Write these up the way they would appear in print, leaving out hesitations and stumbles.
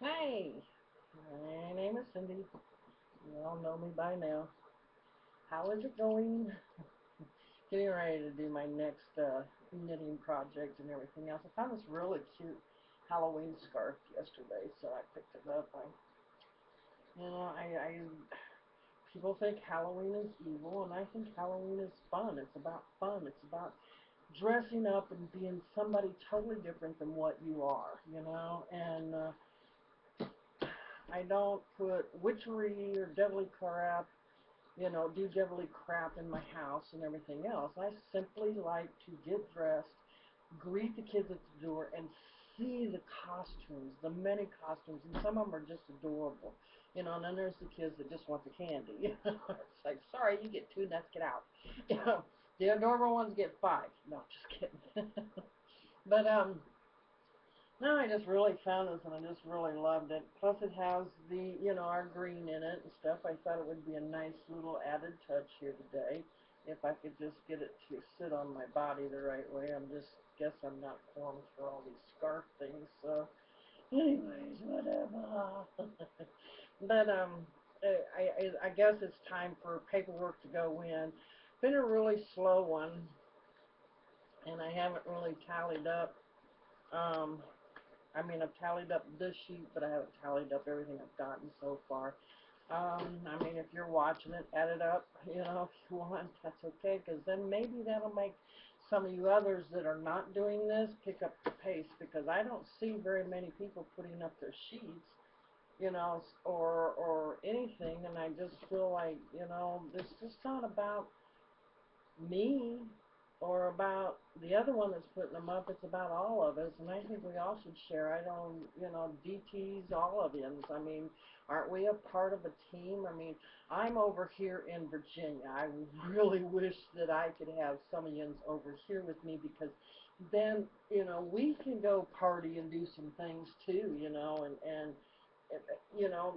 Hey, my name is Cindy. You all know me by now. How is it going? Getting ready to do my next knitting project and everything else. I found this really cute Halloween scarf yesterday, so I picked it up. I people think Halloween is evil, and I think Halloween is fun. It's about fun. It's about dressing up and being somebody totally different than what you are, And I don't put witchery or devilly crap do devilly crap in my house and everything else. I simply like to get dressed, greet the kids at the door, and see the costumes, the many costumes, and some of them are just adorable. And then there's the kids that just want the candy. It's like, sorry, you get two nuts, get out. The adorable ones get five. No, just kidding. But no, I just really found this and I just really loved it. Plus it has our green in it and stuff. I thought it would be a nice little added touch here today. If I could just get it to sit on my body the right way. Guess I'm not formed for all these scarf things. So anyways, whatever. But I guess it's time for paperwork to go in. Been a really slow one and I haven't really tallied up um I've tallied up this sheet, but I haven't tallied up everything I've gotten so far. If you're watching it, add it up, if you want, that's okay, because then maybe that'll make some of you others that are not doing this pick up the pace, because I don't see very many people putting up their sheets, or anything, and I just feel like, this is just not about me or about the other one that's putting them up. It's about all of us, and I think we all should share. I don't, DTs, all of yous. Aren't we a part of a team? I'm over here in Virginia. I really wish that I could have some of yous over here with me, because then, we can go party and do some things too, and you know,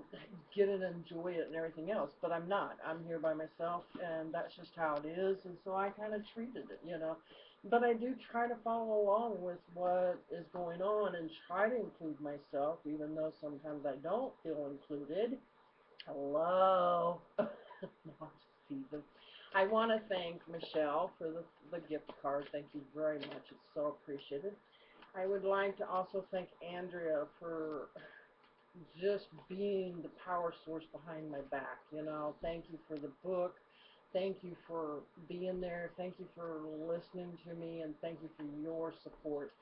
get it, enjoy it, and everything else. But I'm not. I'm here by myself, and that's just how it is. And so I kind of treated it. But I do try to follow along with what is going on and try to include myself, even though sometimes I don't feel included. Hello. No, I'm just teasing. I want to thank Michelle for the gift card. Thank you very much. It's so appreciated. I would like to also thank Andrea for just being the power source behind my back. Thank you for the book. Thank you for being there. Thank you for listening to me, and thank you for your support.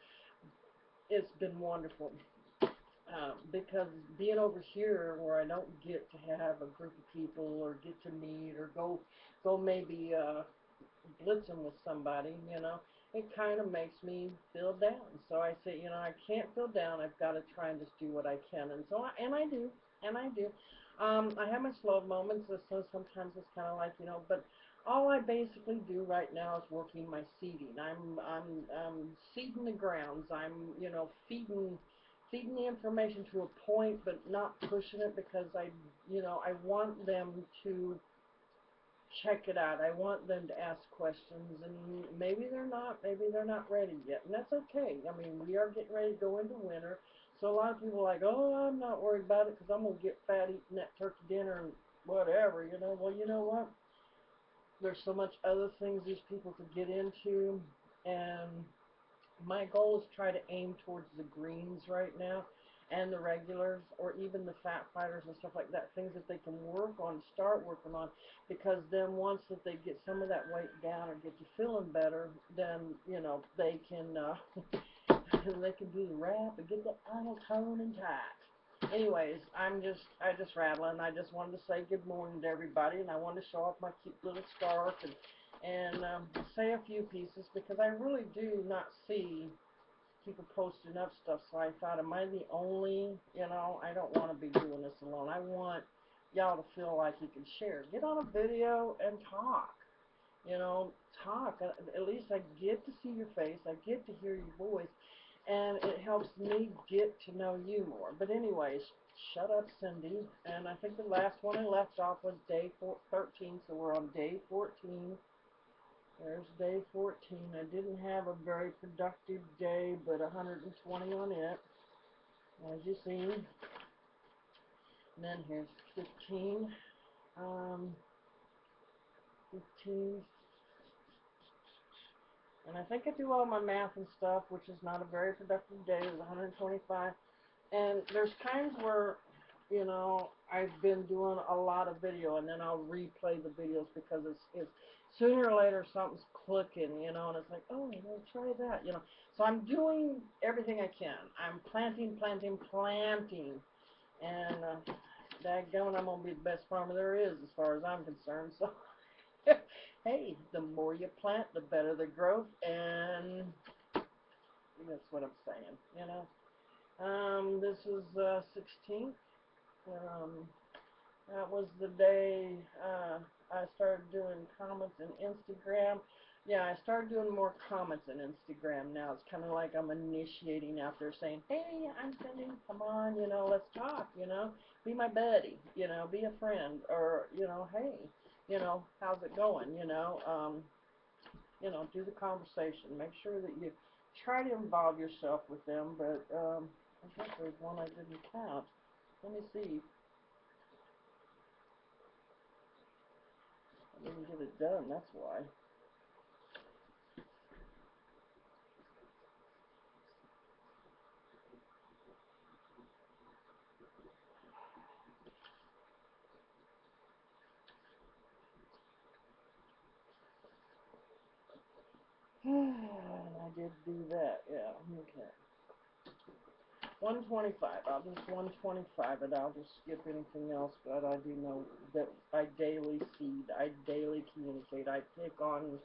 It's been wonderful. Because being over here where I don't get to have a group of people or get to meet or go maybe blitzing with somebody, it kind of makes me feel down. So I say, I can't feel down. I've got to try and just do what I can. And I do, and I do. I have my slow moments, so sometimes it's kind of like, but all I basically do right now is working my seeding. I'm seeding the grounds. I'm, feeding the information to a point, but not pushing it, because I want them to check it out. I want them to ask questions, and maybe they're not ready yet, and that's okay. We are getting ready to go into winter, so a lot of people are like, oh, I'm not worried about it because I'm gonna get fat eating that turkey dinner and whatever. Well, you know what? There's so much other things these people could get into, and my goal is to try to aim towards the greens right now, and the regulars, or even the fat fighters and stuff like that, things that they can work on, start working on, because then once that they get some of that weight down or get to feeling better, then they can they can do the wrap and get the final tone and tight. Anyways, I just rattling. I just wanted to say good morning to everybody, and I wanted to show off my cute little scarf and say a few pieces, because I really do not see people posting up stuff. So I thought, am I the only? I don't want to be doing this alone. I want y'all to feel like you can share. Get on a video and talk. Talk. At least I get to see your face. I get to hear your voice, and it helps me get to know you more. But anyways, shut up, Cindy. And I think the last one I left off was day 13, so we're on day 14. There's day 14. I didn't have a very productive day, but 120 on it, as you see. And then here's 15. 15. And I think I do all my math and stuff, which is not a very productive day. It was 125. And there's times where, I've been doing a lot of video, and then I'll replay the videos because it's sooner or later something's clicking, and it's like, oh, try that. So I'm doing everything I can. I'm planting, planting, planting, and dadgummit, I'm gonna be the best farmer there is as far as I'm concerned. So, hey, the more you plant, the better the growth, and that's what I'm saying. This is 16th. Um, that was the day I started doing comments in Instagram. Yeah, I started doing more comments in Instagram now. It's kind of like I'm initiating out there saying, hey, I'm Cindy, come on, let's talk, be my buddy, be a friend, or, hey, how's it going, do the conversation. Make sure that you try to involve yourself with them, but I guess there's one I didn't count. Let me see. I didn't get it done, that's why. I did do that, yeah, okay. 125, I'll just 125 it, I'll just skip anything else, but I do know that I daily seed, I daily communicate, I pick on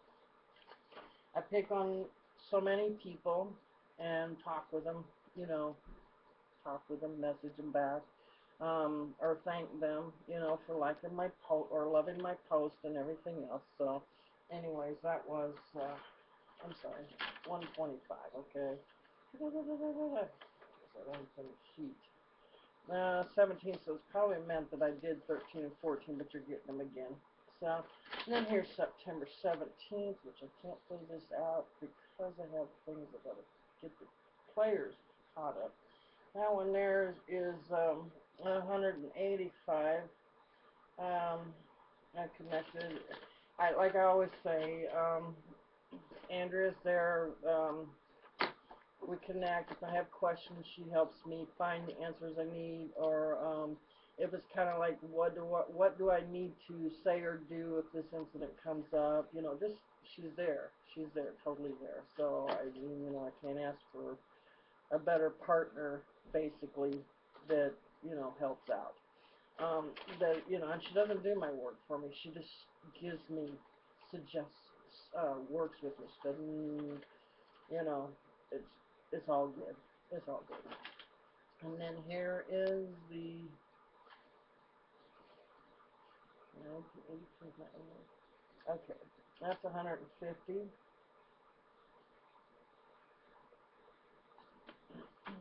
so many people and talk with them, talk with them, message them back, or thank them, for liking my post or loving my post and everything else. So, anyways, that was, I'm sorry, 125, okay? So sheet. 17, so it's probably meant that I did 13 and 14, but you're getting them again. So, and then here's September 17th, which I can't play this out because I have things I gotta get the players caught up. That one there is 185. I connected. Like I always say, Andrea's there. We connect. If I have questions, she helps me find the answers I need, or if it's kind of like what do I need to say or do if this incident comes up, just she's there. She's there, totally there. So I mean, I can't ask for a better partner, basically, that helps out. That and she doesn't do my work for me. She just gives me suggests, works with me. She doesn't, you know, it's it's all good. It's all good. And then here is the 1982. Okay, that's 150.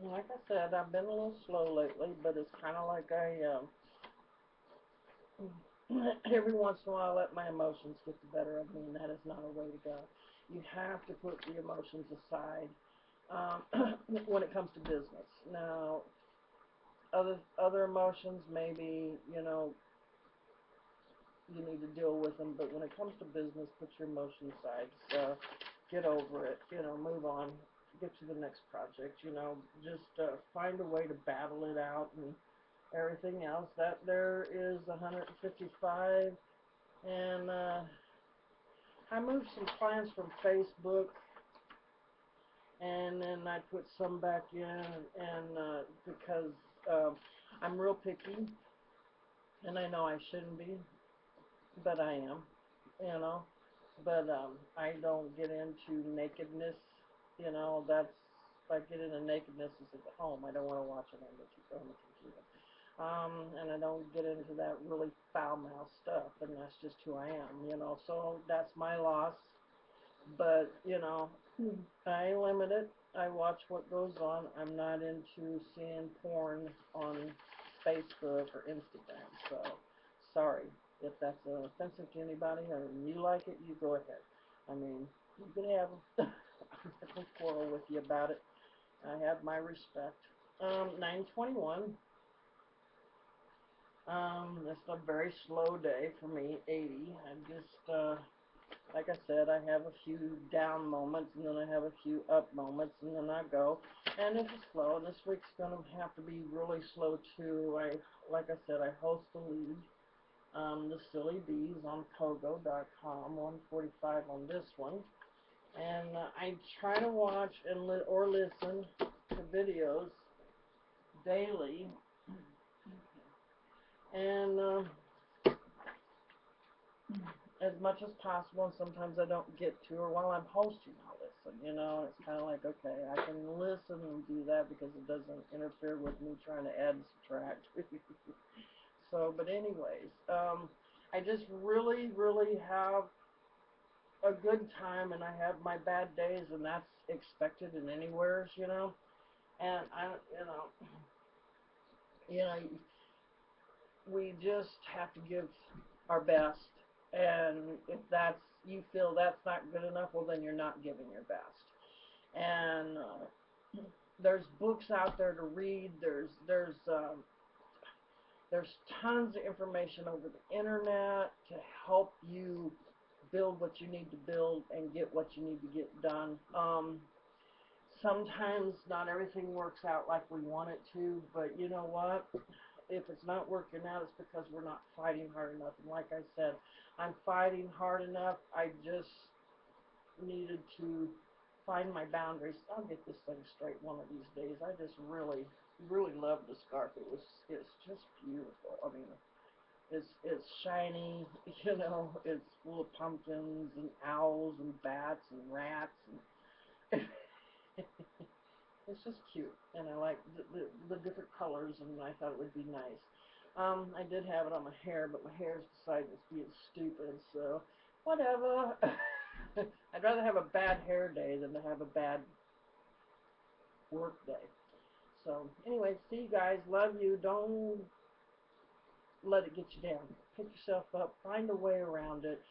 Like I said, I've been a little slow lately, but it's kind of like every once in a while I let my emotions get the better of me, and that is not a way to go. You have to put the emotions aside when it comes to business. Now, other emotions, maybe you need to deal with them, but when it comes to business, put your emotions aside. So get over it. Move on. Get to the next project. Just find a way to battle it out and everything else. That there is 155, and I moved some clients from Facebook, and then I put some back in, and because I'm real picky, and I know I shouldn't be, but I am, you know. But I don't get into nakedness, That's if I get into nakedness, it's at home. I don't want to watch it on the computer. And I don't get into that really foul mouth stuff, and that's just who I am. So that's my loss. But I limit it. I watch what goes on. I'm not into seeing porn on Facebook or Instagram. So sorry if that's offensive to anybody, or you like it, you go ahead. I mean, you can have I'm not gonna quarrel with you about it. I have my respect. 921. It's a very slow day for me, 80. I'm just, like I said, I have a few down moments, and then I have a few up moments, and then I go. And it's just slow, and this week's going to have to be really slow, too. Like I said, I host the league, the Silly Bees on Pogo.com, 145 on this one. And I try to watch or listen to videos daily, and as much as possible, and sometimes I don't get to, or while I'm hosting, I'll listen. It's kind of like, okay, I can listen and do that because it doesn't interfere with me trying to add and subtract. So, but anyways, I just really, really have a good time, and I have my bad days, and that's expected in anywheres. And you know, we just have to give our best. And if you feel that's not good enough, well, then you're not giving your best. And there's books out there to read. There's tons of information over the internet to help you build what you need to build and get what you need to get done. Sometimes not everything works out like we want it to, but you know what? If it's not working out, it's because we're not fighting hard enough. And like I said, I'm fighting hard enough. I just needed to find my boundaries. I'll get this thing straight one of these days. I just really, really love the scarf. It's just beautiful. I mean, it's shiny. It's full of pumpkins and owls and bats and rats and it's just cute, and I like the different colors, and I thought it would be nice. I did have it on my hair, but my hair's decided it's being stupid, so whatever. I'd rather have a bad hair day than to have a bad work day. So, anyway, see you guys. Love you. Don't let it get you down. Pick yourself up. Find a way around it.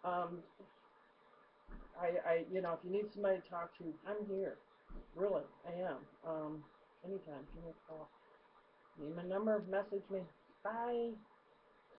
Um, if you need somebody to talk to, I'm here. Really, I am. Anytime, give me a call. Need my number, message me. Bye.